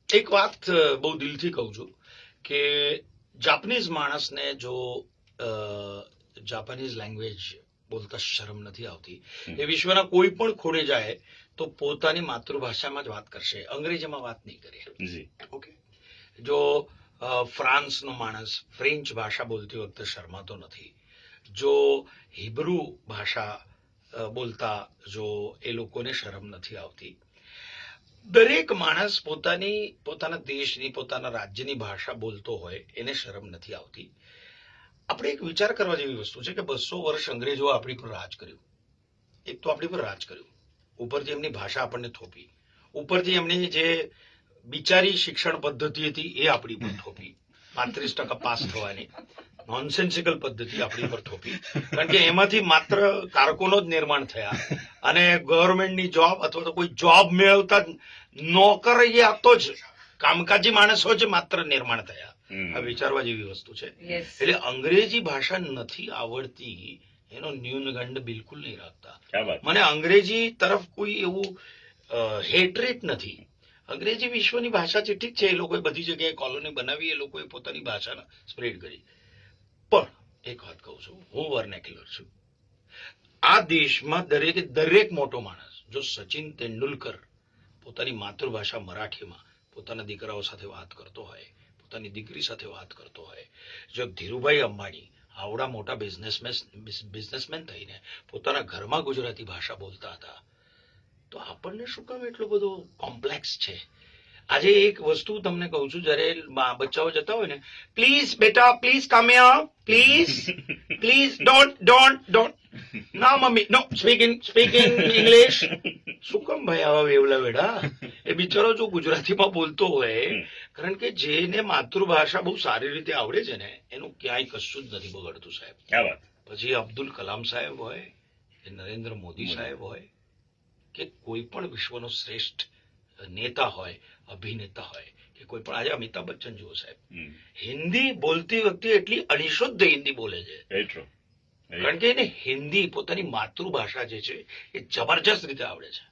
એક વાત બહુ દિલથી કહું છું કે જાપાનીઝ માણસને જો જાપાનીઝ લેંગ્વેજ બોલતા શરમ નથી આવતી, એ વિશ્વના કોઈ પણ ખૂણે જાય તો પોતાની માતૃભાષામાં જ વાત કરશે, અંગ્રેજીમાં વાત નહીં કરે. ઓકે, જો ફ્રાન્સનો માણસ ફ્રેન્ચ ભાષા બોલતી વખતે શરમાતો નથી, જો હિબ્રુ ભાષા બોલતા જો એ લોકોને શરમ નથી આવતી, દરેક માણસ પોતાના દેશની પોતાના રાજ્યની ભાષા બોલતો હોય એને શરમ નથી આવતી. આપણે એક વિચાર કરવા જેવી વસ્તુ છે કે 200 વર્ષ અંગ્રેજો આપણી પર રાજ કર્યું. એક તો આપણી પર રાજ કર્યું, ઉપરથી એમની ભાષા આપણને થોપી, ઉપરથી એમની જે બિચારી શિક્ષણ પદ્ધતિ હતી એ આપણી પર થોપી, 35% પાસ થવાની નોનસેન્સિકલ પદ્ધતિ આપણી પર થોપી, કારણ કે એમાંથી માત્ર કારકુનો જ નિર્માણ થયા અને ગવર્મેન્ટની જોબ અથવા તો કોઈ જોબ મેળવતા નોકરિયાતો જ કામકાજી માણસો જ માત્ર નિર્માણ થયા. આ વિચારવા જેવી વસ્તુ છે. એટલે અંગ્રેજી ભાષા નથી આવડતી એનો ન્યૂનગંડ બિલકુલ નહીં રાખતા. મને અંગ્રેજી તરફ કોઈ એવું હેટ્રેટ નથી. અંગ્રેજી વિશ્વની ભાષા છે, ઠીક છે, એ લોકોએ બધી જગ્યાએ કોલોની બનાવી, એ લોકોએ પોતાની ભાષા સ્પ્રેડ કરી. પણ એક વાત કહું છું, હું વર્નેક્યુલર છું. આ દેશમાં દરેક મોટો માણસ, જો સચિન તેંડુલકર પોતાની માતૃભાષા મરાઠીમાં પોતાના દીકરાઓ સાથે વાત કરતો હોય, પોતાની દીકરી સાથે વાત કરતો હોય, જો ધીરુભાઈ અંબાણી આવડા મોટા બિઝનેસમેન થઈને પોતાના ઘરમાં ગુજરાતી ભાષા બોલતા હતા, તો આપણને શું કામ એટલો બધો કોમ્પ્લેક્સ છે? આજે એક વસ્તુ તમને કહું છું, જયારે બચ્ચાઓ જતા હોય ને, પ્લીઝ બેટા, please come here, please don't ના મમ્મી, નો સ્પીકિંગ ઇંગ્લિશ. શું કામ ભાઈ આવા વેવલા વેડા? એ બિચારો જો ગુજરાતીમાં બોલતો હોય, કારણ કે જેને માતૃભાષા બહુ સારી રીતે આવડે છે ને, એનું ક્યાંય કશું જ નથી બગડતું સાહેબ. પછી અબ્દુલ કલામ સાહેબ હોય કે નરેન્દ્ર મોદી સાહેબ હોય કે કોઈ પણ વિશ્વનો શ્રેષ્ઠ નેતા હોય, અભિનેતા હોય કે કોઈ પણ, આજે અમિતાભ બચ્ચન જુઓ સાહેબ, હિન્દી બોલતી વખતે એટલી અનિશુદ્ધ હિન્દી બોલે છે, કારણ કે એને હિન્દી પોતાની માતૃભાષા જે છે એ જબરજસ્ત રીતે આવડે છે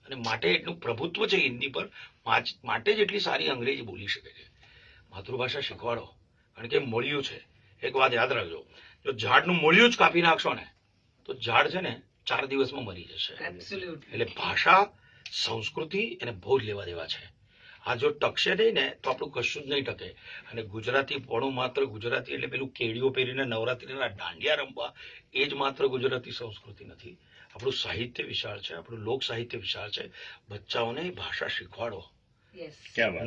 અને માટે એટલું પ્રભુત્વ છે હિન્દી પર, માટે જ એટલી સારી અંગ્રેજી બોલી શકે છે. માતૃભાષા શીખવાડો, કારણ કે મૂળિયું છે. એક વાત યાદ રાખજો, જો ઝાડનું મૂળિયું જ કાપી નાખશો ને તો ઝાડ છે ને 4 દિવસમાં મરી જશે. એટલે ભાષા, સંસ્કૃતિ અને બહુ જ લેવા દેવા છે. આ જો ટકશે નહીં ને તો આપણું કશું જ નહીં ટકે. અને ગુજરાતી પણ માત્ર ગુજરાતી એટલે પેલું કેડીઓ પહેરીને નવરાત્રીના દાંડિયા રમવા એ જ માત્ર ગુજરાતી સંસ્કૃતિ નથી. આપણું સાહિત્ય વિશાળ છે, આપણું લોક સાહિત્ય વિશાળ છે. બચ્ચાઓને ભાષા શીખવાડો,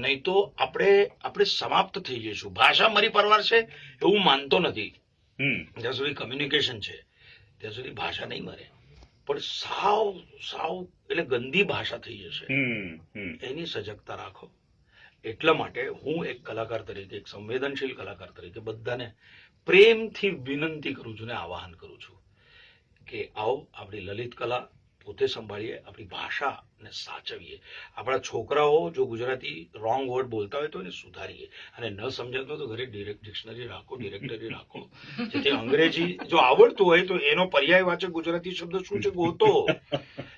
નહીં તો આપણે સમાપ્ત થઈ જઈશું. ભાષા મરી પરવાર છે એવું માનતો નથી. જ્યાં સુધી કમ્યુનિકેશન છે ત્યાં સુધી ભાષા નહીં મરે, પણ સાવ એટલે ગંદી ભાષા થઈ જશે. એની સજગતા રાખો. એટલા માટે હું એક કલાકાર તરીકે, એક સંવેદનશીલ કલાકાર તરીકે બધાને પ્રેમથી વિનંતી કરું છું ને આવાહન કરું છું કે આવો આપણી લલિત કલા પોતે સંભાળીએ, આપણી ભાષાને સાચવીએ. આપણા છોકરાઓ જો ગુજરાતી રોંગ વર્ડ બોલતા હોય તો એને સુધારીએ, અને ન સમજાતો તો ઘરે ડિક્શનરી રાખો, ડિરેક્ટરી રાખો, જેથી અંગ્રેજી જો આવડતું હોય તો એનો પર્યાયવાચક ગુજરાતી શબ્દ શું છે ગોતો.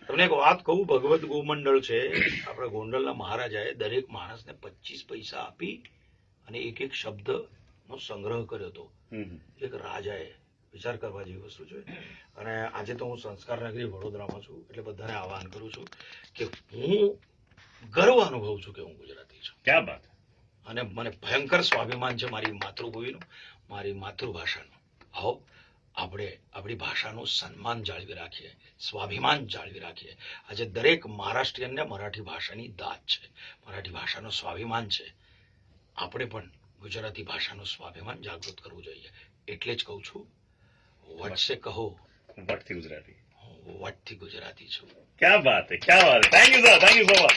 તમને એક વાત કહું, ભગવત ગોમંડળ છે, આપણા ગોંડલના મહારાજાએ દરેક માણસને 25 પૈસા આપી અને એક શબ્દનો સંગ્રહ કર્યો હતો એક રાજાએ. વિચાર કરવા જેવી વસ્તુ છે. અને આજે તો હું સંસ્કાર નગરી વડોદરામાં છું, એટલે બધાને આહ્વાન કરું છું કે હું ગર્વ અનુભવું છું કે હું ગુજરાતી છું. ક્યાં વાત! અને મને ભયંકર સ્વાભિમાન છે મારી માતૃભૂમિનું, મારી માતૃભાષાનું. આવો આપણે આપણી ભાષાનું સન્માન જાળવી રાખીએ, સ્વાભિમાન જાળવી રાખીએ. આજે દરેક મહારાષ્ટ્રીયનને મરાઠી ભાષાની દાદ છે, મરાઠી ભાષાનો સ્વાભિમાન છે. આપણે પણ ગુજરાતી ભાષાનું સ્વાભિમાન જાગૃત કરવું જોઈએ. એટલે જ કહું છું, વટસે કહો વટથી ગુજરાતી છું. ક્યાં વાત હે, ક્યાં વાત. Thank you sir, thank you so much.